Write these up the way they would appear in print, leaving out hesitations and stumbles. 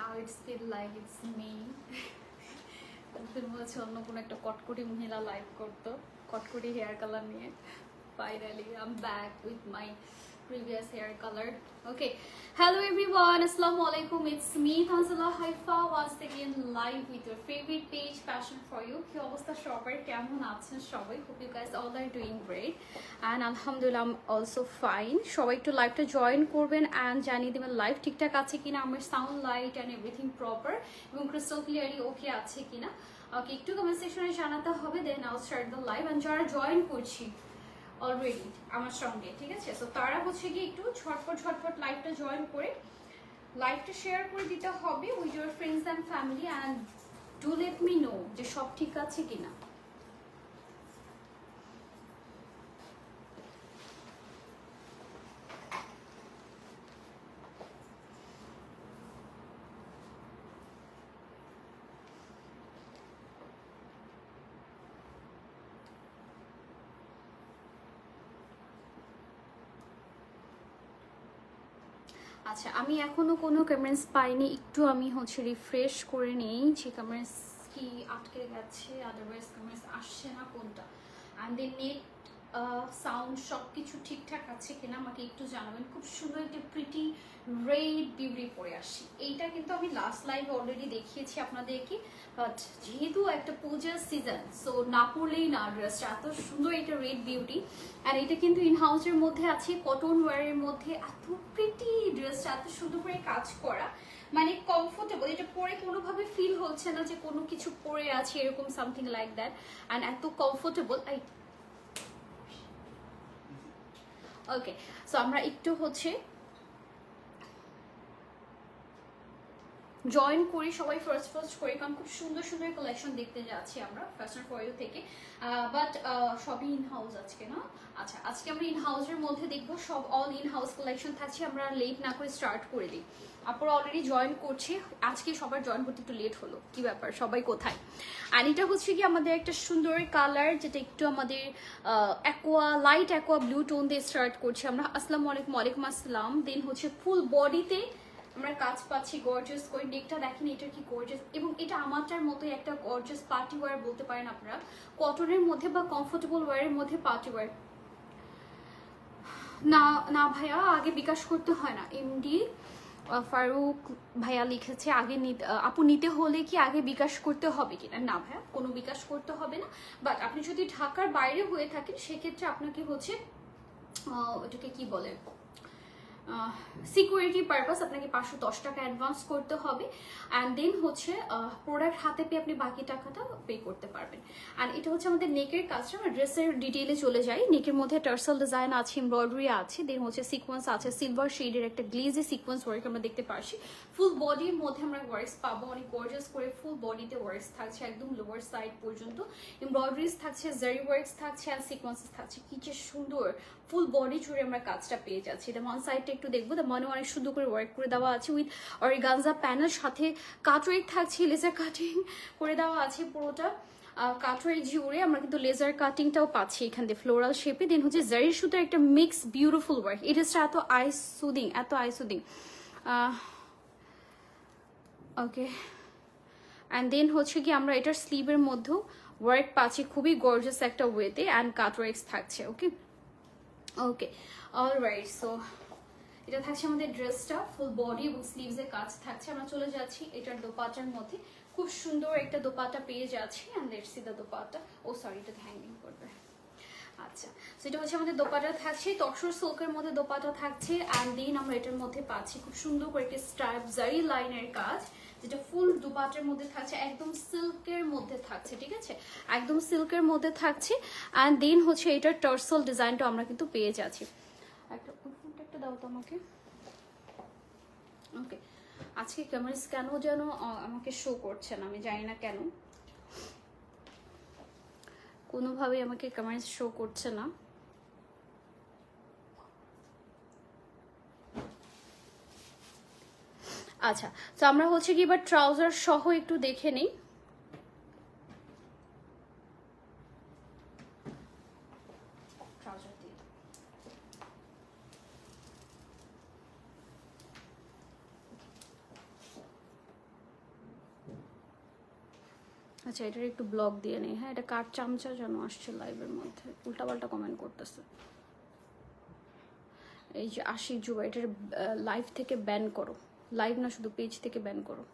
Now it's feel like it's me. মনে হচ্ছে অন্য কোনো একটা কটকটি মহিলা লাইভ করতো, কটকটি হেয়ার কালার নিয়ে। Finally, I'm back with my previous hair color. Okay, hello everyone, assalamu alaikum. It's me Tanzila Haifa once again live with your favorite page Fashion for You. কি অবস্থা সবার, কেমন আছেন সবাই? Hope you guys all are doing great and alhamdulillah I'm also fine. সবাই একটু লাইভটা join করবেন and জানিয়ে দিবেন লাইভ ঠিকঠাক আছে কিনা, আমার sound light and everything proper এবং crystal clearly okay আছে কিনা। ওকে, একটু কমেন্ট সেকশনে জানাতে হবে, দেন I'll start the live and যারা জয়েন করছি অলরেডি আমার সঙ্গে, ঠিক আছে? সো তারা হচ্ছে কি একটু ঝটপট লাইভটা জয়েন করে লাইভটা শেয়ার করে দিতে হবে with your friends and family and do let me no যে সব ঠিক আছে কিনা। আচ্ছা, আমি এখনো কোনো কমেন্টস পাইনি, একটু আমি হচ্ছে রিফ্রেশ করে নিই যে কমেন্টস কি আটকে গেছে, আদারওয়াইজ কমেন্টস আসছে না কোনটা। অ্যান্ড দেন নেট সাউন্ড সব কিছু ঠিকঠাক আছে কিনা আমাকে একটু জানাবেন। খুব সুন্দর একটা প্রিটি রেড বিউটি পরে আসছি, এইটা কিন্তু আমি লাস্ট লাইভে অলরেডি দেখিয়েছি আপনাদেরকে, বাট যেহেতু একটা পূজার সিজন সো না পরলেই না ড্রেসটা। এত সুন্দর একটা রেড বিউটি অ্যান্ড এটা কিন্তু ইন হাউসের মধ্যে আছে, কটন ওয়ারের মধ্যে। এত প্রিটি ড্রেসটা, এত সুন্দর করে কাজ করা, মানে কমফোর্টেবল, এটা পরে কোনোভাবে ফিল হচ্ছে না যে কোনো কিছু পরে আছে এরকম সামথিং লাইক দ্যাট। অ্যান্ড এত কমফোর্টেবল। ওকে, সো আমরা একটু হচ্ছে জয়েন করি সবাই ফার্স্ট করি, কারণ খুব সুন্দর সুন্দর কালেকশন দেখতে যাচ্ছি আমরা ফ্যাশন ফর ইউ থেকে। বাট সবই ইন হাউস আজকে না। আচ্ছা, আজকে আমরা ইন হাউসের মধ্যে দেখবো, সব অল ইন হাউস কালেকশন থাকছে। আমরা লেট না করে স্টার্ট করে দিই। আপনারা অলরেডি জয়েন করছে, আজকে সবার জয়েন করতে একটু লেট হলো, কি ব্যাপার, সবাই কোথায়? অ্যান্ড এটা হচ্ছে কি আমাদের একটা সুন্দর কালার, যেটা একটু আমাদের aqua, light aqua blue tone দিয়ে স্টার্ট করছি আমরা। আসসালামু আলাইকুম। ওয়ালাইকুম আসসালাম। দেন হচ্ছে ফুল বডিতে আমরা কাজ পাচ্ছি গর্জিয়াস করে। নেকটা দেখেন, এটা কি গর্জিয়াস, এবং এটা আমারটার মতোই একটা গর্জিয়াস পার্টি ওয়্যার বলতে পারেন আপনারা, কটনের মধ্যে বা কমফোর্টেবল ওয়্যারের মধ্যে পার্টি ওয়্যার। না না ভাইয়া, আগে বিকাশ করতে হয় না। এমডি ফারুক ভাইয়া লিখেছে আগে আপু নিতে হলে কি আগে বিকাশ করতে হবে কিনা? না ভাইয়া, কোনো বিকাশ করতে হবে না। বাট আপনি যদি ঢাকার বাইরে হয়ে থাকেন সেক্ষেত্রে আপনাকে হচ্ছে ওটাকে কি বলে, সিকিউরিটি পারপাস আপনাকে 510 টাকা অ্যাডভান্স করতে হবে। অ্যান্ড দেন হচ্ছে প্রোডাক্ট হাতে পেয়ে আপনি বাকি টাকাটা পে করতে পারবেন। অ্যান্ড এটা হচ্ছে আমাদের নেকের কাজটা। আমরা ড্রেসের ডিটেইলে চলে যাই। নেকের মধ্যে টার্সাল ডিজাইন আছে, এমব্রয়ডারি আছে, দেন হচ্ছে সিকোয়েন্স আছে, সিলভার শেডের একটা গ্লেজি সিকোয়েন্স ওয়ার্ক আমরা দেখতে পাচ্ছি। ফুল বডির মধ্যে আমরা ওয়ার্কস পাবো, অনেক গর্জিয়াস করে ফুল বডিতে ওয়ার্কস থাকছে একদম লোয়ার সাইড পর্যন্ত। এমব্রয়ডারিজ থাকছে, জারি ওয়ার্কস থাকছে, অ্যান্ড সিকোয়েন্সেস থাকছে। কি যে সুন্দর ফুল বডি জুড়ে আমরা কাজটা পেয়ে যাচ্ছি। এটা ওয়ান সাইডটা একটু দেখবো, তার মানে অনেক সুন্দর করে ওয়ার্ক করে দেওয়া আছে উইথ অর্গানজা প্যানেল, সাথে কাটওয়ার্ক থাকছে, লেজার কাটিং করে দেওয়া আছে পুরোটা। কাটওয়ার্ক জুড়ে আমরা কিন্তু লেজার কাটিংটাও পাচ্ছি এখান দিয়ে ফ্লোরাল শেপে। দেন হচ্ছে জারি সুতার একটা মিক্স বিউটিফুল ওয়ার্ক। এটা এত আই সুদিং, এত eye soothing. Okay, and then হচ্ছে কি আমরা এটার স্লিভের মধ্যেও ওয়ার্ক পাচ্ছি খুবই গর্জিয়াস একটা ওয়েতে, অ্যান্ড কাটওয়ার্কস থাকছে। ওকে ওকে, অলরাইট। সো এটা থাকছে আমাদের ড্রেসটা, ফুল বডি এবং স্লিভসের কাজ থাকছে। আমরা চলে যাচ্ছি এটার দোপাটার মধ্যে। খুব সুন্দর একটা দোপাটা পেয়ে যাচ্ছি। And let's see the dupatta. Oh sorry, এটা হ্যাঙ্গিং করবে। আচ্ছা, সেটা হচ্ছে আমাদের দোপাটা থাকছে, তসর সিল্কের মধ্যে দোপাটা থাকছে। অ্যান্ড দেন আমরা এটার মধ্যে পাচ্ছি খুব সুন্দর করে একটা স্ট্রাইপ জারি লাইনের কাজ, যেটা ফুল দোপাটার মধ্যে থাকছে, একদম সিল্কের মধ্যে থাকছে, ঠিক আছে? একদম সিল্কের মধ্যে থাকছে। অ্যান্ড দেন হচ্ছে এটার টার্সেল ডিজাইনটা আমরা কিন্তু পেয়ে যাচ্ছি। একটা দাও তো আমাকে। ওকে, আজকে ক্যামেরাস কেন যেন আমাকে শো করছে না, আমি জানি না কেন, কোনোভাবেই আমাকে ক্যামেরাস শো করছে না। আচ্ছা, তো আমরা হচ্ছে কি এবার ট্রাউজার সহ একটু দেখে নিই। আচ্ছা, এটার একটু ব্লগ দিয়ে নেই। হ্যাঁ, এটা কার চামচা যেন আসছে লাইভের মধ্যে, উল্টাপাল্টা কমেন্ট করতেছে। এই যে আশিক জুবা, এটার লাইভ থেকে ব্যান করো, লাইভ না শুধু পেজ থেকে ব্যান করো।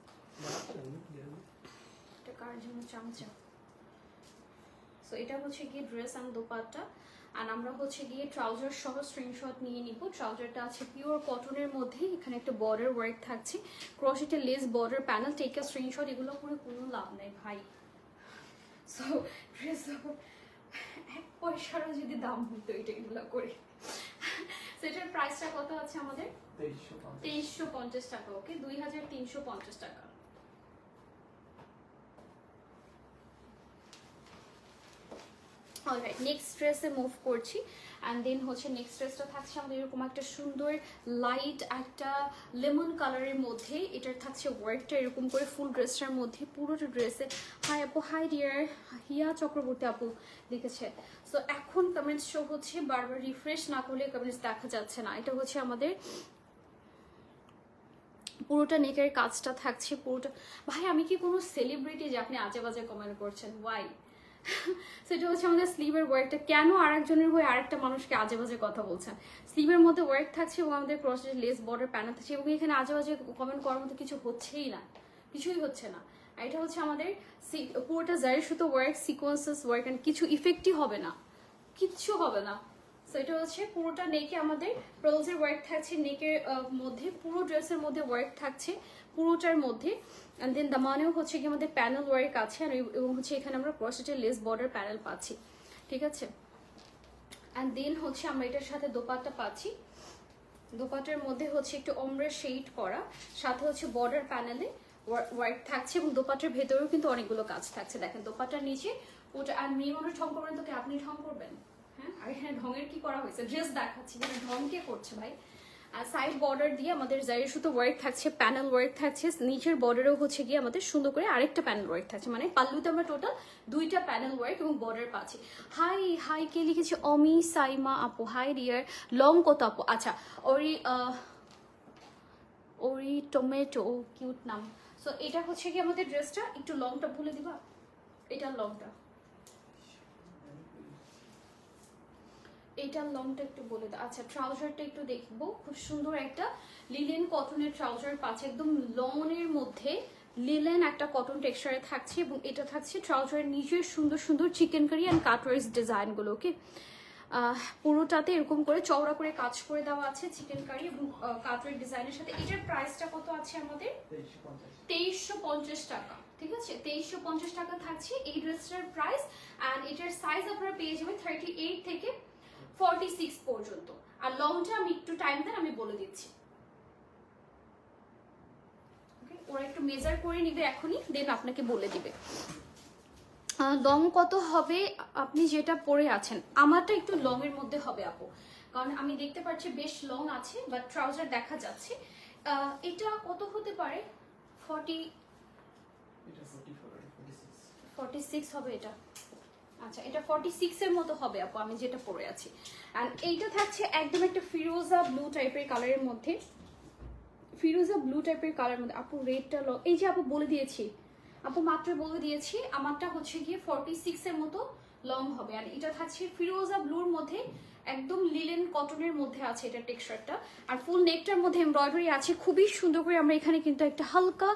এটা কার জন্য চামচা? সো এটা হচ্ছে গিয়ে ড্রেস অ্যান্ড দোপাট্টা, আর আমরা হচ্ছে গিয়ে ট্রাউজার সহ স্ক্রিনশট নিয়ে নিব। ট্রাউজারটা আছে পিওর কটনের মধ্যে, এখানে একটা বর্ডার ওয়ার্ক থাকছে, ক্রোশেটে lace border panel, take a screenshot. এগুলো করে কোনো লাভ নেই ভাই। সো ড্রেস এক পয়সারও যদি দাম হতো এটা এগুলো করে। সেটার প্রাইসটা কত আছে আমাদের? 2350 টাকা। ওকে, 2350 টাকা। অলরাইট, নেক্সট ড্রেসে মুভ করছি। অ্যান্ড দেন হচ্ছে নেক্সট ড্রেসটা থাকছে আমাদের এরকম একটা সুন্দর লাইট একটা লেমন কালারের মধ্যে। এটার থাকছে ওয়ার্কটা এরকম করে ফুল ড্রেসটার মধ্যে, পুরোটা ড্রেসে। হাই আপু, হাই ডিয়ার হিয়া চক্রবর্তী আপু লিখেছে। সো এখন কমেন্টস শো হচ্ছে, বারবার রিফ্রেশ না করলে কমেন্টস দেখা যাচ্ছে না। এটা হচ্ছে আমাদের পুরোটা নেকের কাজটা থাকছে পুরোটা। ভাই আমি কি কোনো সেলিব্রিটি যে আপনি আজে বাজে কমেন্ট করছেন? ওয়াই? সেটা হচ্ছে আমাদের স্লিভের ওয়ার্কটা। কেন আরেকজনের হয়ে আরেকটা মানুষকে আজে বাজে কথা বলছেন? স্লিভের মধ্যে ওয়ার্ক থাকছে এবং আমাদের ক্রসের লেস বর্ডার প্যানেল থাকছে, এবং এখানে আজে বাজে কমেন্ট করার মতো কিছু হচ্ছেই না, কিছুই হচ্ছে না। আর এটা হচ্ছে আমাদের পুরোটা জারি সুতো ওয়ার্ক, সিকোয়েন্সেস ওয়ার্ক, অ্যান্ড কিছু ইফেক্টই হবে না, কিচ্ছু হবে না। সো এটা হচ্ছে পুরোটা নেকে আমাদের পেলসের ওয়ার্ক থাকছে, নেকের মধ্যে পুরো ড্রেসের মধ্যে ওয়ার্ক থাকছে পুরোটার মধ্যে। অ্যান্ড দেন দামানেও হচ্ছে কি আমাদের প্যানেল ওয়ার্ক আছে, আর এবং হচ্ছে এখানে আমরা ক্রসেটের লেস বর্ডার প্যানেল পাচ্ছি, ঠিক আছে। অ্যান্ড দেন হচ্ছে আমরা এটার সাথে দোপাট্টা পাচ্ছি। দোপাট্টার মধ্যে হচ্ছে একটু ওমরে শেড করা, সাথে হচ্ছে বর্ডার প্যানেলে ওয়ার্ক থাকছে, এবং দোপাট্টার ভেতরেও কিন্তু অনেকগুলো কাজ থাকছে। দেখেন দোপাট্টার নিচে ওটা। আর মেয়ে মানুষ ঢং করবেন তো, আপনি ঢং করবেন? হ্যাঁ, আর এখানে ঢঙের কি করা হয়েছে? ড্রেস দেখাচ্ছি, মানে ঢং কে করছে ভাই? আর সাইড বর্ডার দিয়ে আমাদের জারি সুতো ওয়ার্ক থাকছে, প্যানেল ওয়ার্ক থাকছে, নিচের বর্ডারেও হচ্ছে গিয়ে আমাদের সুন্দর করে আরেকটা প্যানেল ওয়ার্ক থাকছে, মানে পাল্লুতে আমরা টোটাল 2টা প্যানেল ওয়ার্ক এবং বর্ডার পাচ্ছি। হাই হাই কে লিখেছি? অমি সাইমা আপু, হাই ডিয়ার। লং কত আপু? আচ্ছা, ওরি টমেটো, কিউট নাম। সো এটা হচ্ছে কি আমাদের ড্রেসটা, একটু লংটা বলে দিবা, এটার লংটা, এটার লংটা একটু বলে দাও। আচ্ছা, ট্রাউজারটা একটু দেখবো। খুব সুন্দর একটা লিলেন কটনের ট্রাউজার পাচ্ছে, একদম লনের মধ্যে লিলেন একটা কটন টেক্সচারে থাকছে, এবং এটা থাকছে ট্রাউজারের নিচের সুন্দর সুন্দর চিকেন কারি অ্যান্ড কাটওয়ার্স ডিজাইনগুলো। ওকে, পুরোটাতে এরকম করে চওড়া করে কাজ করে দেওয়া আছে চিকেন কারি এবং কাটওয়ার্স ডিজাইনের সাথে। এটার প্রাইসটা কত আছে আমাদের? 2350 টাকা, ঠিক আছে। 2350 টাকা থাকছে এই ড্রেসটার প্রাইস। অ্যান্ড এটার সাইজ আপনারা পেয়ে যাবেন 38 থেকে 46 পর্যন্ত। আর লংটা আমি একটু টাইম দেন, আমি বলে দিচ্ছি। ওরা একটু মেজার করে নিবে এখনই, দেন আপনাকে বলে দিবে লং কত হবে। আপনি যেটা পরে আছেন, আমারটা একটু লং এর মধ্যে হবে আপু, কারণ আমি দেখতে পাচ্ছি বেশ লং আছে, বাট ট্রাউজার দেখা যাচ্ছে। এটা কত হতে পারে? 46 হবে এটা। আচ্ছা, এটা 46 এর মতো হবে আপু, আমি যেটা পরে আছি। আর এইটা থাকছে একদম একটা ফিরোজা ব্লু টাইপের কালারের মধ্যে, ফিরোজা ব্লু টাইপের কালারের মধ্যে। আপু রেডটা এই যে আপু বলে দিয়েছি, আপু মাত্র বলে দিয়েছি, আমারটা হচ্ছে গিয়ে 46 এর মতো লং হবে। আর এটা থাকছে ফিরোজা ব্লুর মধ্যে, একদম লিলেন কটনের মধ্যে আছে এটা টেক্সচারটা। আর ফুল নেকটার মধ্যে এমব্রয়ডারি আছে খুবই সুন্দর করে। আমরা এখানে কিন্তু একটা হালকা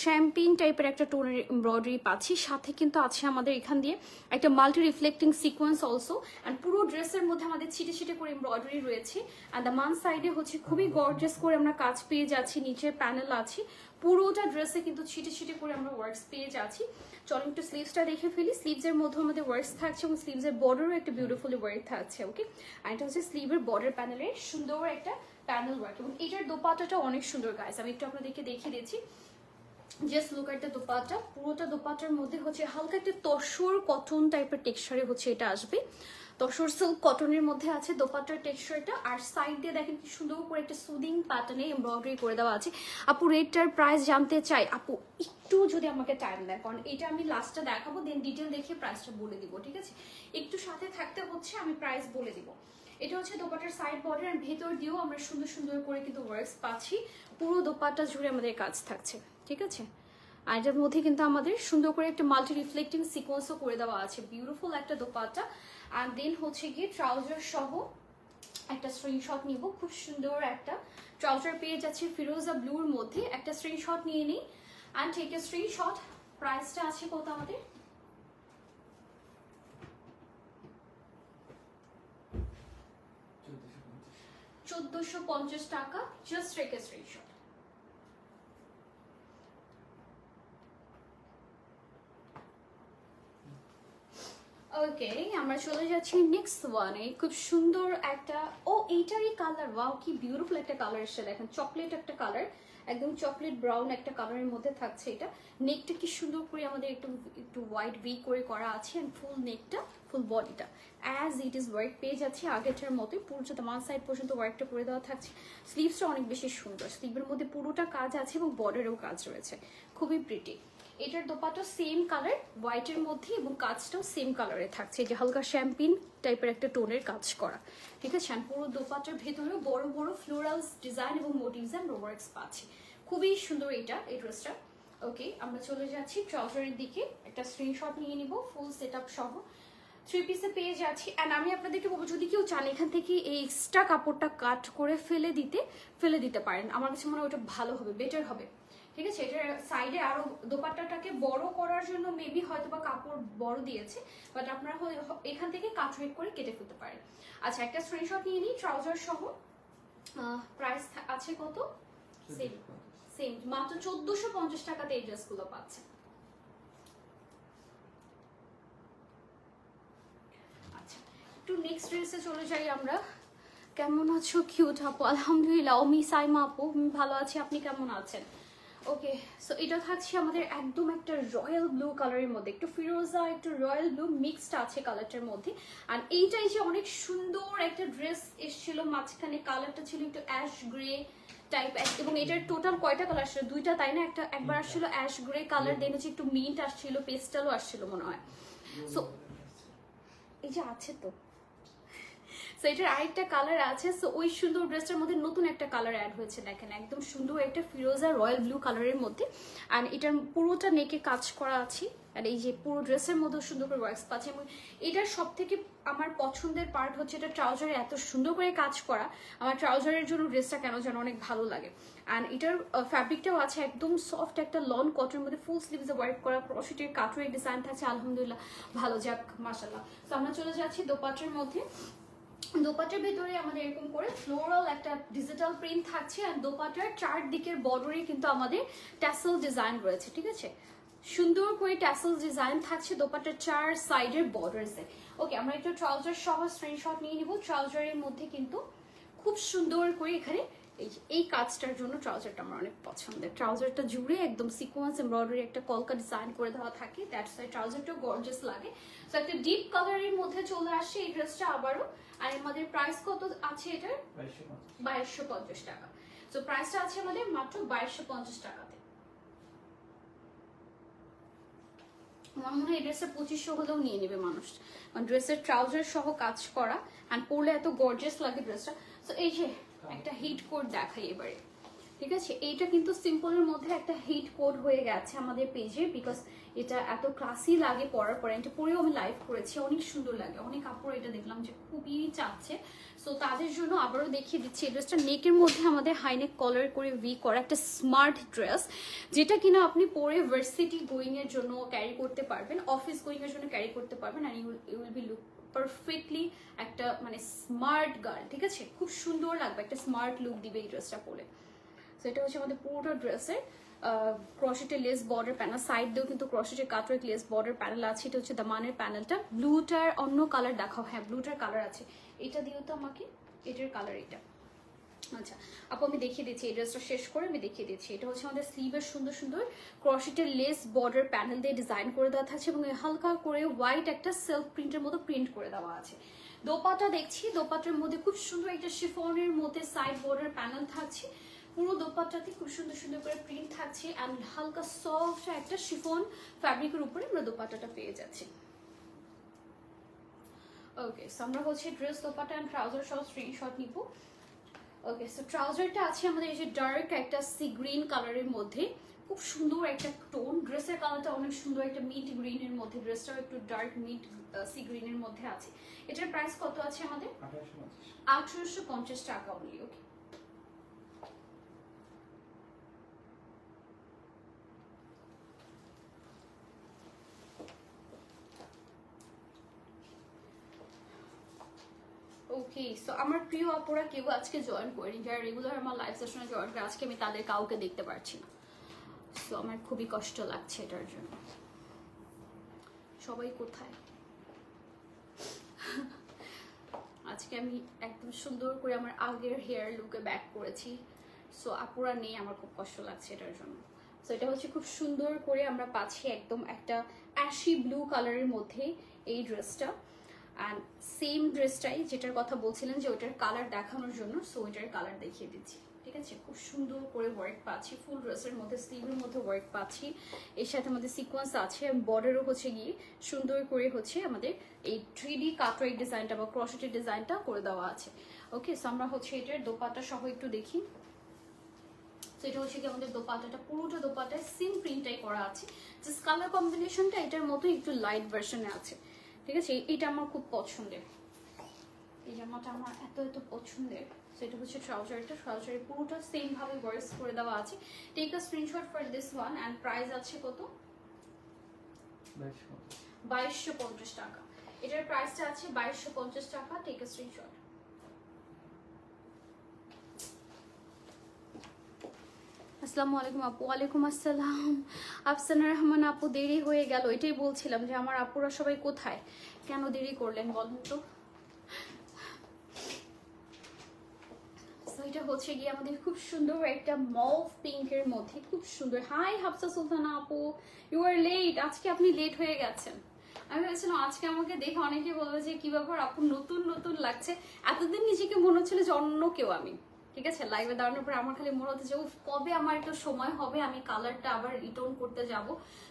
শ্যাম্পেন টাইপের একটা টোনের এমব্রয়ডারি পাচ্ছি, সাথে কিন্তু আছে আমাদের এখান দিয়ে একটা multi reflecting sequence also. And পুরো ড্রেসের মধ্যে আমাদের ছিটে ছিটে করে এমব্রয়ডারি রয়েছে। অ্যান্ড দ্য মান সাইডে হচ্ছে খুবই গর্জিয়াস করে আমরা কাজ পেয়ে যাচ্ছি, নিচের প্যানেল আছে, পুরোটা ড্রেসে কিন্তু ছিটে ছিটে করে আমরা ওয়ার্কস পেয়ে যাচ্ছি। চলো একটু স্লিভসটা দেখে ফেলি। স্লিভসের মধ্যে আমাদের ওয়ার্কস থাকছে, এবং স্লিভসের বর্ডারও একটা বিউটিফুলি ওয়ার্ক থাকছে। ওকে, আর এটা হচ্ছে স্লিভের বর্ডার প্যানেলের সুন্দর একটা প্যানেল ওয়ার্ক, এবং এটার দোপাট্টাটা অনেক সুন্দর গাইস। আমি একটু আপনাদেরকে দেখিয়ে দিচ্ছি। Just look at the dupatta. পুরোটা দোপাট্টার মধ্যে হচ্ছে হালকা একটা তসর কটন টাইপের টেক্সচারে হচ্ছে এটা আসবে। তসর সিল্ক কটনের মধ্যে আছে দোপাট্টার টেক্সচারটা। আর সাইড দিয়ে দেখেন কি সুন্দর করে একটা সুদিং প্যাটার্নে এমব্রয়ডারি করে দেওয়া আছে। আপু রেটটার প্রাইস জানতে চাই। আপু একটু যদি আমাকে টাইম দেয়, কারণ এটা আমি লাস্টটা দেখাবো, দেন ডিটেল দেখে প্রাইসটা বলে দিব, ঠিক আছে। একটু সাথে থাকতে হচ্ছে, আমি প্রাইস বলে দিব। এটা হচ্ছে দোপাট্টার সাইড বর্ডার, আর ভেতর দিয়েও আমরা সুন্দর সুন্দর করে কিন্তু ওয়ার্কস পাচ্ছি। পুরো দোপাট্টা জুড়ে আমাদের কাজ থাকছে, ঠিক আছে। আর এটার মধ্যে কিন্তু আমাদের সুন্দর করে একটা মাল্টি রিফ্লেক্টিং সিকোয়েন্সও করে দেওয়া আছে, বিউটিফুল একটা দোপাট্টা। আর দেন হচ্ছে গিয়ে ট্রাউজার সহ একটা স্ক্রিনশট নিব, খুব সুন্দর একটা ট্রাউজার পেয়ে যাচ্ছে ফিরোজা ব্লুর মধ্যে। একটা স্ক্রিনশট নিয়ে নিই অ্যান্ড টেক এ স্ক্রিনশট। প্রাইসটা আছে কত আমাদের? 1450 টাকা। Just take a screenshot. Okay, আমরা চলে যাচ্ছি নেক্সট ওয়ানে। খুব সুন্দর একটা, ও এইটারই কালার, ওয়াও কি বিউটিফুল একটা কালার এসে, দেখেন চকলেট একটা কালার, একদম চকলেট ব্রাউন একটা কালারের মধ্যে থাকছে এটা। নেকটা কি সুন্দর করে আমাদের একটু একটু হোয়াইট ভি করে করা আছে, এন্ড ফুল নেকটা, ফুল বডিটা অ্যাজ ইট ইজ ওয়ার্ক পেয়ে যাচ্ছে আগেরটার মতোই, পুরো দামান সাইড পর্যন্ত ওয়ার্কটা করে দেওয়া থাকছে। স্লিভসটা অনেক বেশি সুন্দর, স্লিভের মধ্যে পুরোটা কাজ আছে এবং বর্ডারেও কাজ রয়েছে, খুবই প্রিটি। এটার দোপাটা সেম কালার হোয়াইটের মধ্যে এবং কাজটাও সেম কালারে থাকছে, যে হালকা শ্যাম্পিন টাইপের একটা টোনের কাজ করা, ঠিক আছে। আর পুরো দোপাটার ভেতরেও বড় বড় ফ্লোরালস ডিজাইন এবং মোটিভস এন্ড ওয়ার্কস পাচ্ছি, খুবই সুন্দর এইটা, এই ড্রেসটা। ওকে, আমরা চলে যাচ্ছি ট্রাউজারের দিকে। একটা স্ক্রিনশট নিয়ে নিব ফুল সেট আপ সহ, 3 পিসে পেয়ে যাচ্ছি। অ্যান্ড আমি আপনাদেরকে বলবো, যদি কেউ চান এখান থেকে এই এক্সট্রা কাপড়টা কাট করে ফেলে দিতে পারেন, আমার কাছে মনে হয় ওটা ভালো হবে, বেটার হবে, ঠিক আছে। এটার সাইডে আরো দোপাট্টাটাকে বড় করার জন্য মেবি হয়তো বা কাপড় বড় দিয়েছে, বাট আপনারা এখান থেকে কাটওয়েট করে কেটে ফেলতে পারেন। আচ্ছা, একটা স্ক্রিনশট নিয়ে নিই ট্রাউজার সহ। প্রাইস আছে কত? সেম মাত্র 1450 টাকাতে এই ড্রেসগুলো পাচ্ছে। আচ্ছা, একটু নেক্সট ড্রেসে চলে যাই আমরা। কেমন আছো কিউট আপু? আলহামদুলিল্লাহ। ওমি সাইমা আপু, আমি ভালো আছি, আপনি কেমন আছেন? ওকে, সো এটা থাকছে আমাদের একদম একটা রয়্যাল ব্লু কালারের মধ্যে, একটু ফিরোজা একটু রয়্যাল ব্লু মিক্সড আছে কালারটার মধ্যে। আর এইটাই যে অনেক সুন্দর একটা ড্রেস এসেছিল, মাঝখানে কালারটা ছিল একটু অ্যাশ গ্রে টাইপ, এবং এটার টোটাল কয়টা কালার আসছিল? দুইটা, তাই না? একবার আসছিল অ্যাশ গ্রে কালার, দেন হচ্ছে একটু মিন্ট আসছিল, পেস্টালও আসছিল মনে হয়। সো এই যে আছে তো, সো এটার আরেকটা কালার আছে। সো ওই সুন্দর ড্রেসটার মধ্যে নতুন একটা কালার অ্যাড হয়েছে, দেখেন একদম সুন্দর একটা ফিরোজা রয়্যাল ব্লু কালারের মধ্যে। আর এটার পুরোটা নেকে কাজ করা আছে, আর এই যে পুরো ড্রেসের মধ্যে সুন্দর করে ওয়ার্কস পাচ্ছে। এবং এটার সব থেকে আমার পছন্দের পার্ট হচ্ছে এটা ট্রাউজারে এত সুন্দর করে কাজ করা। আমার ট্রাউজারের জন্য ড্রেসটা কেন যেন অনেক ভালো লাগে। অ্যান্ড এটার ফ্যাব্রিকটাও আছে একদম সফট একটা লন কটনের মধ্যে, ফুল স্লিভসে ওয়ার্ক করা, ক্রোশেটের কাটওয়ার্ক ডিজাইন থাকছে। আলহামদুলিল্লাহ, ভালো, যাক মাশাআল্লাহ। তো আমরা চলে যাচ্ছি দোপাট্টার মধ্যে। দোপাট্টার ভেতরে আমাদের এরকম করে ফ্লোরাল একটা ডিজিটাল প্রিন্ট থাকছে, আর দোপাট্টার চারদিকের বর্ডারে কিন্তু আমাদের ট্যাসেল ডিজাইন রয়েছে, ঠিক আছে। সুন্দর করে ট্যাসেল ডিজাইন থাকছে দোপাট্টার চার সাইডের বর্ডারসে। ওকে, আমরা একটু ট্রাউজার সহ স্ক্রিনশট নিয়ে নিব। ট্রাউজারের মধ্যে কিন্তু খুব সুন্দর করে এখানে এই কাজটার জন্য ট্রাউজারটা আমার অনেক পছন্দের। ট্রাউজারটা জুড়ে একদম সিকোয়েন্স এমব্রয়ডারি একটা কলকা ডিজাইন করে দেওয়া থাকে, দ্যাটস ওয়াই ট্রাউজারটাও গর্জিয়াস লাগে। সো একটা ডিপ কালারের মধ্যে চলে আসছে এই ড্রেসটা আবারও। আর আমাদের প্রাইস কত আছে এটার? 2250 টাকা। সো প্রাইসটা আছে আমাদের মাত্র 2250 টাকাতে। আমার মনে হয় এই ড্রেসের 2500 হলেও নিয়ে নেবে মানুষ, কারণ ড্রেসের ট্রাউজার সহ কাজ করা, অ্যান্ড পরলে এত গর্জিয়াস লাগে ড্রেসটা। সো এই যে একটা হিট কোড দেখাই এবারে, ঠিক আছে। এইটা কিন্তু সিম্পলের মধ্যে একটা হিট কোড হয়ে গেছে আমাদের পেজে, বিকজ এটা এত ক্লাসি লাগে পরার পরে। এটা পরেও আমি লাইভ করেছি, অনেক সুন্দর লাগে, অনেক কাপড় এটা দেখলাম যে খুবই চাচ্ছে। সো তাদের জন্য আবারও দেখিয়ে দিচ্ছি এই ড্রেসটা। নেকের মধ্যে আমাদের হাইনেক কলার করে ভি করা একটা স্মার্ট ড্রেস, যেটা কিনা আপনি পরে ভার্সিটি গোয়িং এর জন্য ক্যারি করতে পারবেন, অফিস গোয়িং এর জন্য ক্যারি করতে পারবেন, are you will be look perfectly একটা মানে স্মার্ট গার্ল, ঠিক আছে। খুব সুন্দর লাগবে, একটা স্মার্ট লুক দিবে এই ড্রেসটা পরে। সো এটা হচ্ছে আমাদের পুরোটা ড্রেসের ক্রশেটের লেস বর্ডার প্যানেল, সাইড দিয়েও কিন্তু ক্রশেটের কাটওয়ার্ক লেস বর্ডার প্যানেল আছে। এটা হচ্ছে দামানের প্যানেলটা। ব্লুটার অন্য কালার দেখাও, হ্যাঁ ব্লুটার কালার আছে, এটা দিও তো আমাকে, এটার কালার এটা। আচ্ছা আপু, আমি দেখিয়ে দিচ্ছি এই ড্রেসটা শেষ করে আমি দেখিয়ে দিচ্ছি। এটা হচ্ছে আমাদের স্লিভের সুন্দর সুন্দর ক্রশেটের লেস বর্ডার প্যানেল দিয়ে ডিজাইন করে দেওয়া থাকছে, এবং হালকা করে হোয়াইট একটা সেলফ প্রিন্টের মতো প্রিন্ট করে দেওয়া আছে। দোপাট্টা দেখছি, দোপাট্টার মধ্যে খুব সুন্দর একটা শিফনের মধ্যে সাইড বর্ডার প্যানেল থাকছে। পুরো দোপাট্টাতে খুব সুন্দর সুন্দর করে প্রিন্ট থাকছে, অ্যান্ড হালকা সফট একটা শিফন ফ্যাব্রিকের উপরে আমরা দোপাট্টাটা পেয়ে যাচ্ছি। ওকে, সো আমরা হচ্ছে ড্রেস, দোপাট্টা অ্যান্ড ট্রাউজার সহ স্ক্রিনশট নিব। ওকে, সো ট্রাউজারটা আছে আমাদের এই যে ডার্ক একটা সি গ্রিন কালারের মধ্যে, খুব সুন্দর একটা টোন, ড্রেসের কালারটা অনেক সুন্দর একটা মিড গ্রিনের মধ্যে, ড্রেসটাও একটু ডার্ক মিড সি গ্রিনের মধ্যে আছে। এটার প্রাইস কত আছে আমাদের? 1850 টাকা অনলি। ওকে, ওকে। সো আমার প্রিয় আপুরা কেউ আজকে জয়েন করেনি, যারা রেগুলার আমার লাইভ সেশনে জয়েন করে, আজকে আমি তাদের কাউকে দেখতে পারছি না। সো আমার খুবই কষ্ট লাগছে এটার জন্য। সবাই কোথায়? আজকে আমি একদম সুন্দর করে আমার আগের হেয়ার লুকে ব্যাক করেছি। সো আপুরা নেই, আমার খুব কষ্ট লাগছে এটার জন্য। সো এটা হচ্ছে খুব সুন্দর করে আমরা পাচ্ছি একদম একটা অ্যাশি ব্লু কালারের মধ্যে এই ড্রেসটা। অ্যান্ড সেম ড্রেসটাই যেটার কথা বলছিলেন যে ওইটার কালার দেখানোর জন্য, সো ওইটার কালার দেখিয়ে দিচ্ছি। ঠিক আছে, খুব সুন্দর করে ওয়ার্ক পাচ্ছি, ফুল ড্রেসের মধ্যে স্লিভের মধ্যে ওয়ার্ক পাচ্ছি, এর সাথে আমাদের সিকোয়েন্স আছে, বর্ডারও হচ্ছে গিয়ে সুন্দর করে হচ্ছে আমাদের এই 3D কাটওয়ার্ক ডিজাইনটা বা ক্রোশেটের ডিজাইনটা করে দেওয়া আছে। ওকে, সো আমরা হচ্ছে এটার দোপাট্টা সহ একটু দেখি। তো এটা হচ্ছে কি আমাদের দোপাট্টাটা, পুরোটা দোপাট্টায় সেম প্রিন্টটাই করা আছে, জাস্ট কালার কম্বিনেশনটা এটার মতো একটু লাইট ভার্সনে আছে। ঠিক আছে, এটা আমার খুব পছন্দের, এই জামাটা আমার এত এত পছন্দের। সেটা হচ্ছে ট্রাউজারটা, ট্রাউজারের পুরোটা সেম ভাবে ওয়ার্কস করে দেওয়া আছে। Take a screenshot for this one. And price আছে কত? 2250 টাকা। এটার প্রাইসটা আছে 2250 টাকা। Take a screenshot. আসসালামু আলাইকুম আপু। ওয়ালাইকুম আসসালাম। আফসানা রহমান আপু, দেরি হয়ে গেল। এটাই বলছিলাম যে আমার আপুরা সবাই কোথায়, কেন দেরি করলেন বলুন তো। এটা হচ্ছে গিয়ে আমাদের খুব সুন্দর একটা মভ পিঙ্কের মধ্যে, খুব সুন্দর। হাই হাফসা সুলতানা আপু, ইউ আর লেট। আজকে আপনি লেট হয়ে গেছেন। আমি ভেবেছিলাম আজকে আমাকে দেখে অনেকে বলবে যে কি ব্যাপার আপু, নতুন নতুন লাগছে। এতদিন নিজেকে মনে হচ্ছিল যে অন্য কেউ আমি। ঠিক আছে, লাইভে দাঁড়ানোর পরে আমার খালি মনে হচ্ছে যে কবে আমার একটু সময় হবে, আমি কালারটা আবার রিটার্ন করতে যাব।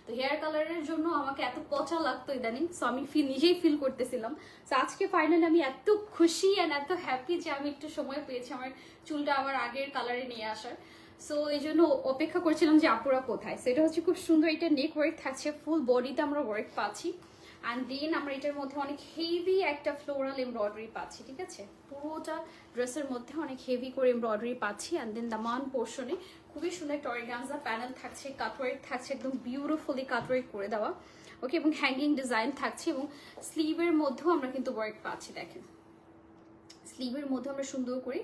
তো হেয়ার কালারের জন্য আমাকে এত পচা লাগতো ইদানিং। সো আমি নিজেই ফিল করতেছিলাম। সো আজকে ফাইনালি আমি এত খুশি অ্যান্ড এত হ্যাপি যে আমি একটু সময় পেয়েছি আমার চুলটা আবার আগের কালারে নিয়ে আসার। সো এই জন্য অপেক্ষা করছিলাম যে আপুরা কোথায়। সেটা হচ্ছে খুব সুন্দর, এটা নেক ওয়ার্ক থাকছে, ফুল বডিতে আমরা ওয়ার্ক পাচ্ছি। অ্যান্ড দেন আমরা এটার মধ্যে অনেক হেভি একটা ফ্লোরাল এমব্রয়ডারি পাচ্ছি। ঠিক আছে, পুরোটা ড্রেসের মধ্যে অনেক হেভি করে এমব্রয়ডারি পাচ্ছি। অ্যান্ড দেন দামান পোর্শনে খুবই সুন্দর একটা অর্গানজা প্যানেল থাকছে, কাটওয়ার্ক থাকছে, একদম বিউটিফুলি কাটওয়ার্ক করে দেওয়া। ওকে, এবং হ্যাঙ্গিং ডিজাইন থাকছে, এবং স্লিভের মধ্যেও আমরা কিন্তু ওয়ার্ক পাচ্ছি। দেখেন, স্লিভের মধ্যে আমরা সুন্দর করে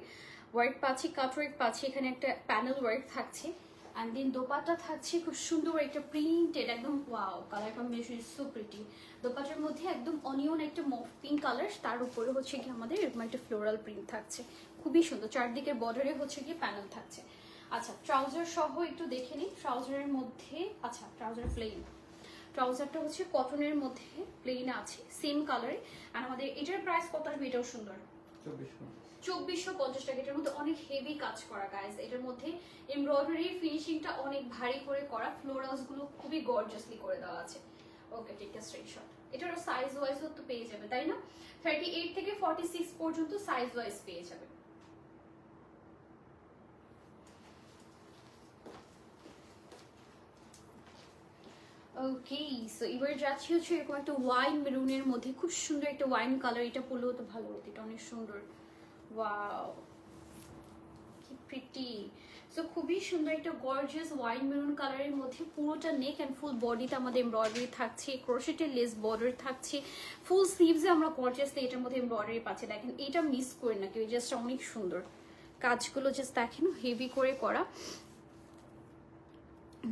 ওয়ার্ক পাচ্ছি, কাটওয়ার্ক পাচ্ছি, এখানে একটা প্যানেল ওয়ার্ক থাকছে। অ্যান্ড দেন দোপাট্টা থাকছে খুব সুন্দর একটা প্রিন্টেড, একদম wow, colour combination is so pretty. দোপাট্টার মধ্যে একদম অনিয়ন একটা মফ পিঙ্ক কালার, তার উপরে হচ্ছে কি আমাদের এরকম একটা ফ্লোরাল প্রিন্ট থাকছে, খুবই সুন্দর। চারদিকের বর্ডারে হচ্ছে কি প্যানেল থাকছে। আচ্ছা, ট্রাউজার সহ একটু দেখে নিই। ট্রাউজারের মধ্যে, আচ্ছা ট্রাউজার প্লেন, ট্রাউজারটা হচ্ছে কটনের মধ্যে প্লেন আছে, সেম কালারে। আর আমাদের এটার প্রাইস কত আসবে? এটাও সুন্দর, 2450 টাকা। এটার মধ্যে অনেক হেভি কাজ করা গাইজ, এটার মধ্যে এমব্রয়ডারি ফিনিশিংটা অনেক ভারী করে করা, ফ্লোরালস গুলো খুবই গর্জিয়াসলি করে দেওয়া আছে। ওকে, টেক আ স্ক্রিনশট। এটারও সাইজ ওয়াইজও তো পেয়ে যাবে, তাই না? 38 থেকে 46 পর্যন্ত সাইজ ওয়াইজ পেয়ে যাবে। ওকে, সো এবার যাচ্ছি হচ্ছে এরকম একটা ওয়াইন মেরুনের মধ্যে, খুব সুন্দর একটা ওয়াইন কালার। এটা পরলেও তো ভালো হতো, এটা অনেক সুন্দর। ওয়াও, কি প্রিটি। সো খুবই সুন্দর একটা গর্জিয়াস ওয়াইন মেরুন কালারের মধ্যে, পুরোটা নেক অ্যান্ড ফুল বডিতে আমাদের এমব্রয়ডারি থাকছে, ক্রোশেটের লেস বর্ডার থাকছে, ফুল স্লিভসে আমরা গর্জিয়াসলি এটার মধ্যে এমব্রয়ডারি পাচ্ছি। দেখেন, এটা মিস করি না কেউ, জাস্ট অনেক সুন্দর কাজগুলো, জাস্ট দেখেন হেভি করে করা।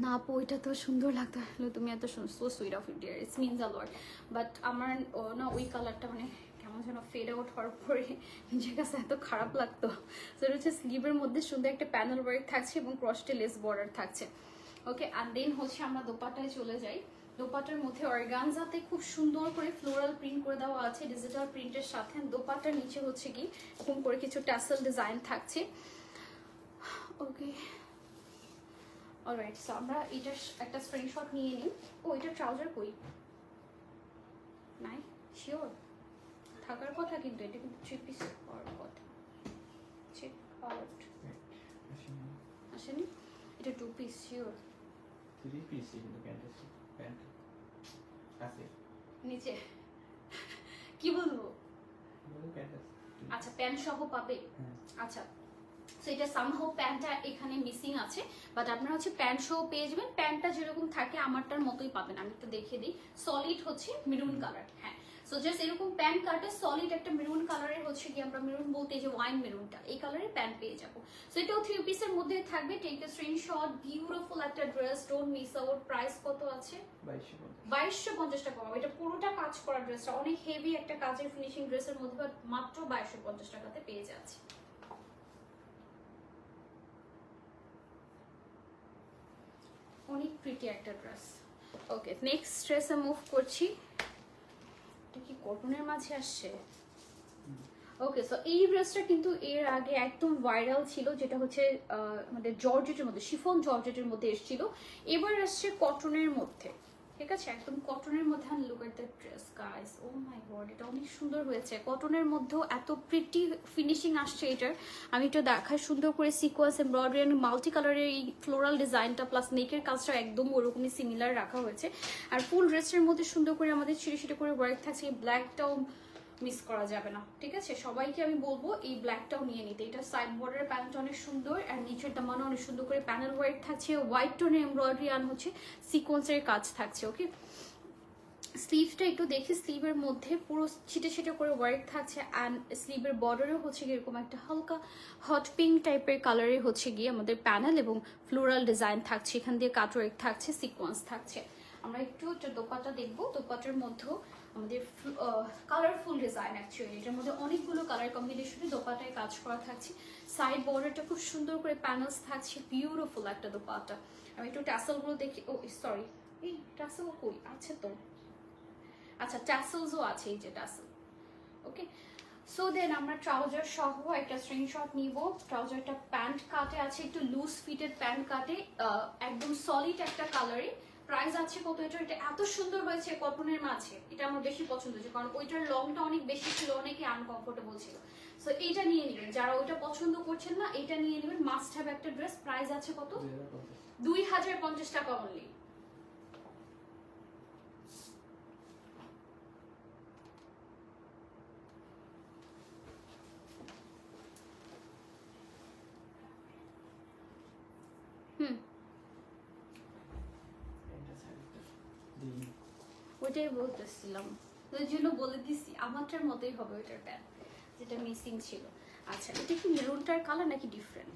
না আপু, এটা তো সুন্দর লাগতো, তুমি এত so sweet of it, it's means a lot. But আমার না ওই কালারটা মানে কেমন যেন ফেড আউট হওয়ার পরে নিজের কাছে এত খারাপ লাগতো। সেটা হচ্ছে স্লিভের মধ্যে সুন্দর একটা প্যানেল ওয়ার্ক থাকছে এবং ক্রসটে লেস বর্ডার থাকছে। ওকে, অ্যান্ড দেন হচ্ছে আমরা দোপাট্টায় চলে যাই। দোপাট্টার মধ্যে অর্গানজাতে খুব সুন্দর করে ফ্লোরাল প্রিন্ট করে দেওয়া আছে ডিজিটাল প্রিন্টের সাথে। দোপাট্টার নিচে হচ্ছে কি এরকম করে কিছু ট্যাসেল ডিজাইন থাকছে। ওকে, অলরাইট, সো আমরা এটার একটা স্ক্রিনশট নিয়ে নিই। ও, এটা ট্রাউজার কই নাই, শিওর থাকার কথা, কিন্তু এটা কিন্তু 3 পিস হওয়ার কথা। চেক আউট, আসেনি, এটা 2 পিস শিওর। 3 পিস কিন্তু প্যান্ট আছে নিচে কি বলবো প্যান্ট আছে আচ্ছা প্যান্ট সহ পাবে আচ্ছা সো এটা সামহাউ প্যান্টটা এখানে মিসিং আছে বাট আপনারা হচ্ছে প্যান্ট সহ পেয়ে যাবেন প্যান্টটা যেরকম থাকে আমারটার মতোই পাবেন আমি একটু দেখিয়ে দিই সলিড হচ্ছে মেরুন কালার হ্যাঁ সো জাস্ট এরকম প্যান্ট কাটে সলিড একটা মেরুন কালারের হচ্ছে কি আমরা মেরুন বলতে যে ওয়াইন মেরুনটা এই কালারের প্যান্ট পেয়ে যাবো সো এটাও 3 পিসের মধ্যে থাকবে টেক দ্য স্ক্রিনশট বিউটিফুল একটা dress don't miss out price কত আছে 2250 টাকা পাবো এটা পুরোটা কাজ করা ড্রেসটা অনেক হেভি একটা কাজের ফিনিশিং ড্রেসের মধ্যে মাত্র 2250 টাকাতে পেয়ে যাচ্ছে অনেক প্রিটি একটা ড্রেস ওকে নেক্সট ড্রেসে মুভ করছি এটা কি কটনের মাঝে আসছে ওকে সো এই ড্রেসটা কিন্তু এর আগে একদম ভাইরাল ছিল যেটা হচ্ছে আমাদের জর্জেটের মধ্যে শিফন জর্জেটের মধ্যে এসেছিল এবার আসছে কটনের মধ্যে ঠিক আছে একদম কটনের মধ্যে আমি look at the dress guys oh my God এটা অনেক সুন্দর হয়েছে কটনের মধ্যেও এত প্রিটি ফিনিশিং আসছে এটার আমি একটু দেখাই সুন্দর করে সিকোয়েন্স এমব্রয়ডারি এন্ড মাল্টি কালারের এই ফ্লোরাল ডিজাইনটা প্লাস নেকের কাজটা একদম ওরকমই সিমিলার রাখা হয়েছে আর ফুল ড্রেসের মধ্যে সুন্দর করে আমাদের ছিঁড়ে ছিঁড়ে করে ওয়ার্ক থাকছে এই ব্ল্যাকটাও মিস করা যাবে না ঠিক আছে সবাইকে আমি বলবো এই ব্ল্যাকটাও নিয়ে নিতে এটা সাইড বর্ডারের প্যানেলটা অনেক সুন্দর আর নিচের দামানো অনেক সুন্দর করে প্যানেল ওয়ার্ক থাকছে হোয়াইট টোনের এমব্রয়ডারি আর হচ্ছে সিকোয়েন্সের কাজ থাকছে ওকে স্লিভটা একটু দেখি স্লিভের মধ্যে পুরো ছিটে ছিটে করে ওয়ার্ক থাকছে অ্যান্ড স্লিভের বর্ডারেও হচ্ছে গিয়ে এরকম একটা হালকা হট পিঙ্ক টাইপের কালারে হচ্ছে গিয়ে আমাদের প্যানেল এবং ফ্লোরাল ডিজাইন থাকছে এখান দিয়ে কাট ওয়ার্ক থাকছে সিকোয়েন্স থাকছে আমরা একটু একটা দোপাট্টা দেখবো দোপাট্টার মধ্যেও আমাদের কালারফুল ডিজাইন অ্যাকচুয়ালি এটার মধ্যে অনেকগুলো কালার কম্বিনেশনে দোপাট্টায় কাজ করা থাকছে সাইড বর্ডারটা খুব সুন্দর করে প্যানেলস থাকছে বিউটিফুল একটা দোপাট্টা আমি একটু ট্যাসেলগুলো দেখি ও সরি এই ট্যাসেল কই আছে তো আচ্ছা ট্যাসেলসও আছে এই যে ট্যাসেল ওকে সো দেন আমরা ট্রাউজার সহ একটা স্ক্রিনশট নিব ট্রাউজারটা প্যান্ট কাটে আছে একটু লুজ ফিটেড প্যান্ট কাটে একদম সলিড একটা কালারে প্রাইস আছে কত এটা এত সুন্দর হয়েছে কটনের মাঝে এটা আমার বেশি পছন্দ হয়েছে কারণ ওইটার লংটা অনেক বেশি ছিল অনেকে আনকমফোর্টেবল ছিল সো এইটা নিয়ে নেবেন যারা ওইটা পছন্দ করছেন না এটা নিয়ে নেবেন মাস্ট হ্যাভ একটা ড্রেস প্রাইস আছে কত 2050 টাকা অনলি ওইটাই বলতেছিলাম ওই জন্য বলে দিছি আমারটার মতোই হবে ওইটার প্যান্ট যেটা মিসিং ছিল আচ্ছা এটা কি মেরুনটার কালার নাকি ডিফারেন্ট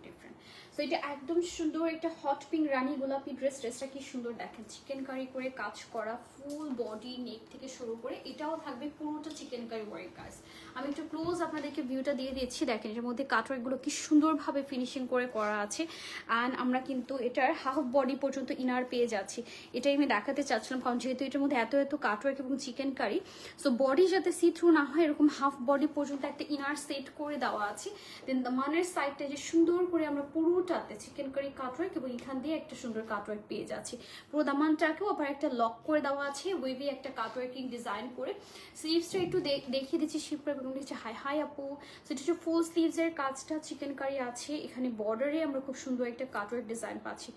ডিফারেন্ট সো এটা একদম সুন্দর একটা হট পিঙ্ক রানী গোলাপি ড্রেসটা কি সুন্দর দেখেন চিকেন কারি করে কাজ করা ফুল বডি নেক থেকে শুরু করে এটাও থাকবে পুরোটা চিকেন কারি ওয়ার্ক কাজ আমি একটু ক্লোজ আপনাদেরকে ভিউটা দিয়ে দিচ্ছি দেখেন এর মধ্যে কাটওয়ার্কগুলো কি সুন্দরভাবে ফিনিশিং করে করা আছে অ্যান্ড আমরা কিন্তু এটার হাফ বডি পর্যন্ত ইনার পেয়ে যাচ্ছি এটাই আমি দেখাতে চাচ্ছিলাম কারণ যেহেতু এটার মধ্যে এত এত কাটওয়ার্ক এবং চিকেন কারি সো বডি যাতে সি থ্রু না হয় এরকম হাফ বডি পর্যন্ত একটা ইনার সেট করে দেওয়া আছে দেন দামানের সাইডটা যে সুন্দর করে আমরা পুরোটাতে চিকেন কারি কাটওয়ার্ক এবং এখান দিয়ে একটা সুন্দর কাটওয়ার্ক পেয়ে যাচ্ছি পুরো দামানটাকেও আবার একটা লক করে দেওয়া আছে ওয়েভি একটা কাটওয়ার্কিং ডিজাইন করে স্লিভসটা একটু দেখিয়ে দিচ্ছি শিপরা এবং হচ্ছে হাই হাই আপু সেটা হচ্ছে ফুল স্লিভসের কাজটা চিকেন কারি আছে এখানে বর্ডারে আমরা খুব সুন্দর একটা কাটওয়ার্ক ডিজাইন পাচ্ছি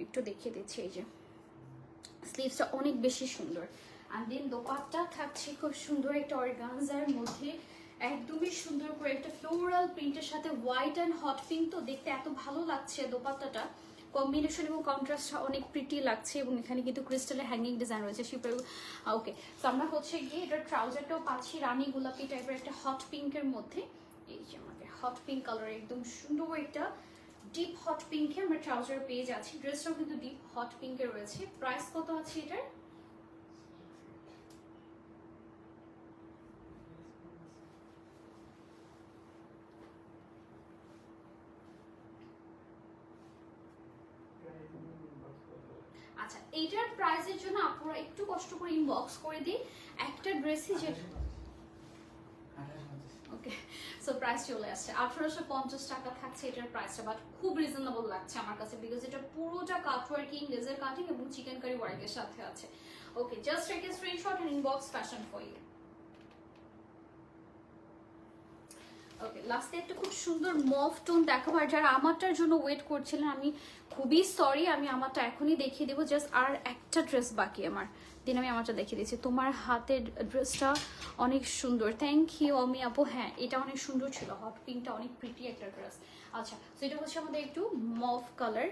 একটু দেখিয়ে দিচ্ছি এই যে স্লিভসটা অনেক বেশি সুন্দর আর দেন দোপাট্টা থাকছে খুব সুন্দর একটা অর্গানজার মধ্যে একদমই সুন্দর করে একটা ফ্লোরাল প্রিন্টের সাথে হোয়াইট অ্যান্ড হট পিঙ্ক তো দেখতে এত ভালো লাগছে দোপাট্টাটা কম্বিনেশন এবং কন্ট্রাস্টটা অনেক প্রিটি লাগছে এবং এখানে কিন্তু ক্রিস্টালের হ্যাঙ্গিং ডিজাইন রয়েছে শিপের ওকে তো আমরা হচ্ছে গিয়ে এটার ট্রাউজারটাও পাচ্ছি রানী গোলাপি টাইপের একটা হট পিঙ্কের মধ্যে এই যে আমাদের হট পিঙ্ক কালার একদম সুন্দর একটা ডিপ হট পিঙ্কে আমরা ট্রাউজার পেয়ে যাচ্ছি ড্রেসটাও কিন্তু ডিপ হট পিঙ্কে রয়েছে প্রাইস কত আছে এটার আচ্ছা এইটার প্রাইসের জন্য আপনারা একটু কষ্ট করে ইনবক্স করে দিই একটা ড্রেসই যে ওকে সো প্রাইস চলে আসছে 1850 টাকা থাকছে এটার প্রাইসটা বাট খুব রিজনেবল লাগছে আমার কাছে বিকজ এটা পুরোটা কাটওয়ার্কিং লেজার কাটিং এবং চিকেন কারি ওয়ার্কের সাথে আছে okay just take a screenshot and inbox fashion for you okay, লাস্টে একটা খুব সুন্দর মভ টোন দেখাবো। আর যারা আমারটার জন্য ওয়েট করছিলেন, আমি খুবই সরি, আমি আমারটা এখনই দেখিয়ে দেবো। জাস্ট আর একটা ড্রেস বাকি আমার, দিন আমি আমারটা দেখিয়ে দিচ্ছি। তোমার হাতের ড্রেসটা অনেক সুন্দর, থ্যাংক ইউ অমি আপু। হ্যাঁ, এটা অনেক সুন্দর ছিল, হট পিঙ্কটা অনেক প্রিটি একটা ড্রেস। আচ্ছা, তো এটা হচ্ছে আমাদের একটু মভ কালার,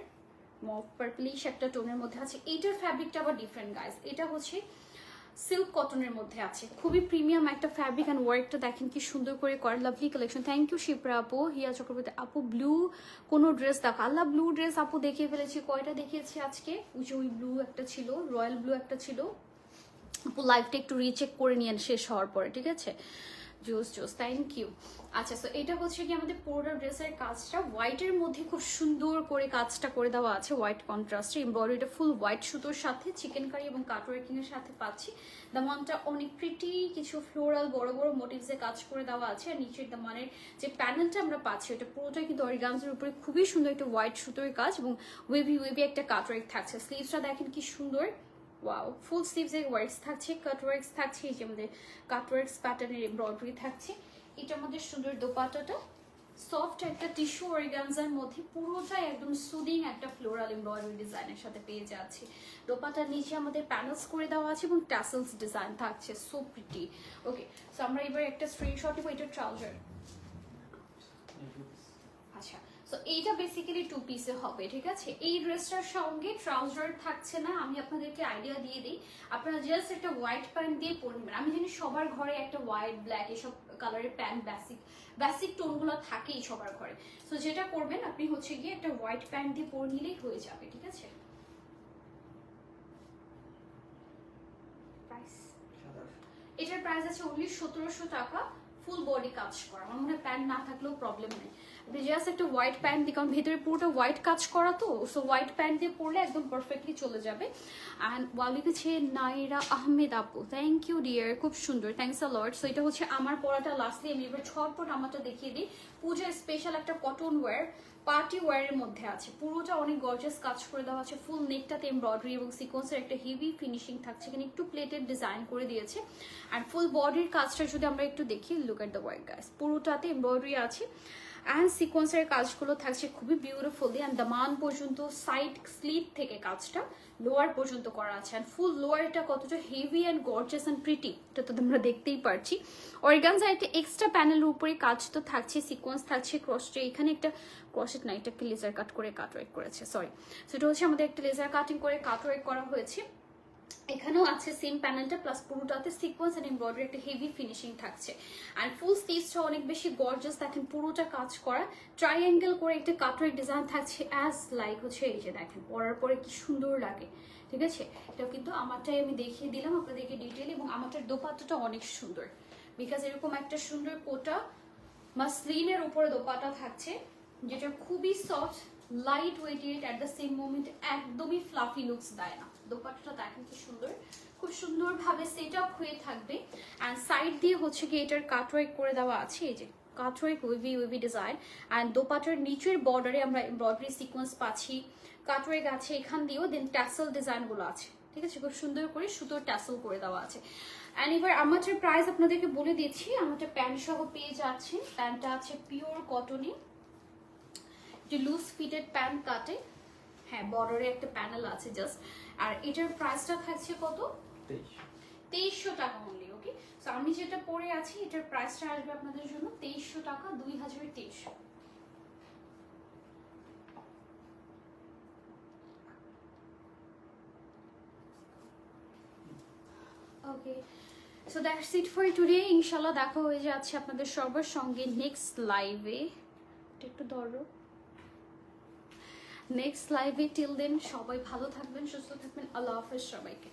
মভ পার্পলিশ একটা টোনের মধ্যে আছে। এইটার ফ্যাব্রিকটা আবার ডিফারেন্ট গাইস, এটা হচ্ছে সিল্ক কটনের মধ্যে আছে, খুবই প্রিমিয়াম একটা ফ্যাব্রিক। অ্যান্ড ওয়ার্কটা দেখেন কি সুন্দর করে করে, lovely collection. Thank you Shipra আপু। হিয়া চক্রবর্তী আপু, ব্লু কোনো ড্রেস দেখো। আল্লাহ, ব্লু ড্রেস আপু দেখিয়ে ফেলেছি। কয়টা দেখিয়েছি আজকে? ওই ব্লু একটা ছিল, রয়্যাল ব্লু একটা ছিল আপু। লাইভটা একটু রিচেক করে নিয়েন শেষ হওয়ার পরে, ঠিক আছে? জোস জোস, থ্যাংক ইউ। আচ্ছা, তো এটা হচ্ছে কি আমাদের পুরো ড্রেসের কাজটা হোয়াইটের মধ্যে খুব সুন্দর করে কাজটা করে দেওয়া আছে, হোয়াইট কন্ট্রাস্টে। এমব্রয়ডারিটা ফুল হোয়াইট সুতোর সাথে চিকেন কারি এবং কাট ওয়ার্কিং এর সাথে পাচ্ছি। দামানটা অনেক প্রিটি, কিছু ফ্লোরাল বড় বড় মোটিভসে কাজ করে দেওয়া আছে। আর নিচের দামানের যে প্যানেলটা আমরা পাচ্ছি, ওটা পুরোটাই কিন্তু অর্গানজার উপরে খুবই সুন্দর একটা হোয়াইট সুতোর কাজ এবং ওয়েভি ওয়েভি একটা কাট ওয়ার্ক থাকছে। স্লিভসটা দেখেন কি সুন্দর, ওয়াও। ফুল স্লিভস এর ওয়ার্কস থাকছে, কাট ওয়ার্কস থাকছে, এই যে আমাদের কাট ওয়ার্কস প্যাটার্নের এমব্রয়ডারি থাকছে। এটা আমাদের সুন্দর দোপাট্টাটা সফট একটা টিস্যু অর্গানজার মধ্যে, পুরোটাই একদম সুদিং একটা ফ্লোরাল এমব্রয়ডারি ডিজাইনের সাথে পেয়ে যাচ্ছি। দোপাট্টার নিচে আমাদের প্যানেলস করে দেওয়া আছে এবং ট্যাসেলস ডিজাইন থাকছে, সো প্রিটি। ওকে, সো আমরা এবার একটা স্ক্রিনশট নেবো। এটা ট্রাউজার। আচ্ছা, সো এইটা বেসিক্যালি টু পিসে হবে, ঠিক আছে? এই ড্রেসটার সঙ্গে ট্রাউজার থাকছে না, আমি আপনাদেরকে আইডিয়া দিয়ে দিই। আপনারা জাস্ট একটা হোয়াইট প্যান্ট দিয়ে পরে নেবেন। আমি জানি সবার ঘরে একটা হোয়াইট, ব্ল্যাক এসব কালারের প্যান্ট বেসিক টোনগুলো থাকেই সবার ঘরে। সো যেটা করবেন আপনি হচ্ছে গিয়ে একটা হোয়াইট প্যান্ট দিয়ে পরে নিলেই হয়ে যাবে, ঠিক আছে? প্রাইস, এটার প্রাইস আছে অনলি 1700 টাকা, ফুল বডি কাজ করা। আমার মনে হয় প্যান্ট না থাকলেও প্রবলেম নেই, আপনি জাস্ট একটা হোয়াইট প্যান্ট দিয়ে, কারণ ভেতরে পুরোটা হোয়াইট কাজ করা তো, সো হোয়াইট প্যান্ট দিয়ে পরলে একদম পারফেক্টলি চলে যাবে। অ্যান্ড লিখেছে নাইরা আহমেদ আপু, থ্যাংক ইউ ডিয়ার, খুব সুন্দর, থ্যাংকস আ লট। সো এটা হচ্ছে আমার পরাটা লাস্টলি, আমি এবার ছটপট আমারটা দেখিয়ে দিই। পূজার স্পেশাল একটা কটন ওয়্যার, পার্টি ওয়্যারের মধ্যে আছে, পুরোটা অনেক গর্জিয়াস কাজ করে দেওয়া আছে। ফুল নেকটাতে এমব্রয়ডারি এবং সিকোয়েন্সের একটা হেভি ফিনিশিং থাকছে, এখানে একটু প্লেটেড ডিজাইন করে দিয়েছে। অ্যান্ড ফুল বডির কাজটা যদি আমরা একটু দেখি, look at the work guys, পুরোটাতে এমব্রয়ডারি আছে অ্যান্ড সিকোয়েন্সের কাজগুলো থাকছে খুবই বিউটিফুলি। অ্যান্ড দামান পর্যন্ত সাইড স্লিট থেকে কাজটা লোয়ার পর্যন্ত করা আছে। অ্যান্ড ফুল লোয়ারটা কতটা heavy and gorgeous and pretty, এটা তো আমরা দেখতেই পারছি। অর্গানজার একটা এক্সট্রা প্যানেলের উপরে কাজ তো থাকছে, সিকোয়েন্স থাকছে, ক্রসে এখানে একটা ক্রসেট না, এটাকে লেজার কাট করে কাট ওয়ার্ক করেছে, সরি। সেটা হচ্ছে আমাদের একটা লেজার কাটিং করে কাট ওয়ার্ক করা হয়েছে। এখানেও আছে সেম প্যানেলটা, প্লাস পুরোটাতে সিকোয়েন্স এন্ড এমব্রয়ডারি একটা হেভি ফিনিশিং থাকছে। আর ফুল স্লিভসটা অনেক বেশি গর্জিয়াস, দেখেন পুরোটা কাজ করা, ট্রাইঅ্যাঙ্গেল করে একটা কাটওয়ার্ক ডিজাইন থাকছে, অ্যাজ লাইক হচ্ছে এই যে দেখেন পরার পরে কি সুন্দর লাগে, ঠিক আছে? এটা কিন্তু আমারটাই আমি দেখিয়ে দিলাম আপনাদেরকে ডিটেল, এবং আমারটার দোপাট্টাটা অনেক সুন্দর, বিকজ এরকম একটা সুন্দর কোটা মাসলিনের উপরে দোপাট্টা থাকছে, যেটা খুবই soft, light weighted, at the same moment একদমই ফ্লাফি লুকস দেয় না। দোপাট্টাটা দেখেন কি সুন্দর, খুব সুন্দরভাবে সেট আপ হয়ে থাকবে। অ্যান্ড সাইড দিয়ে হচ্ছে কি এটার কাটওয়ার্ক করে দেওয়া আছে, এই যে কাটওয়ার্ক ওয়েভি ডিজাইন। অ্যান্ড দোপাট্টার নিচের বর্ডারে আমরা এমব্রয়ডারি সিকোয়েন্স পাচ্ছি, কাটওয়ার্ক আছে এখান দিয়েও, দেন ট্যাসেল ডিজাইনগুলো আছে, ঠিক আছে? খুব সুন্দর করে সুতোর ট্যাসেল করে দেওয়া আছে। অ্যান্ড এবার আমাদের প্রাইস আপনাদেরকে বলে দিচ্ছি, আমাদের প্যান্ট সহ পেয়ে যাচ্ছে। প্যান্টটা আছে পিওর কটনে, যে লুজ ফিটেড প্যান্ট কাটে, হ্যাঁ বর্ডারে একটা প্যানেল আছে জাস্ট। আর এটার প্রাইসটা থাকছে কত? 2300 টাকা অনলি। ওকে, সো আমি যেটা পরে আছি এটার প্রাইসটা আসবে আপনাদের জন্য 2300 টাকা, 2023। Okay, so that's it for today. ইনশাল্লাহ দেখা হয়ে যাচ্ছে আপনাদের সবার সঙ্গে নেক্সট লাইভে। একটু ধরো, নেক্সট লাইভে। টিল দেন সবাই ভালো থাকবেন, সুস্থ থাকবেন, আল্লাহ হাফেজ সবাইকে।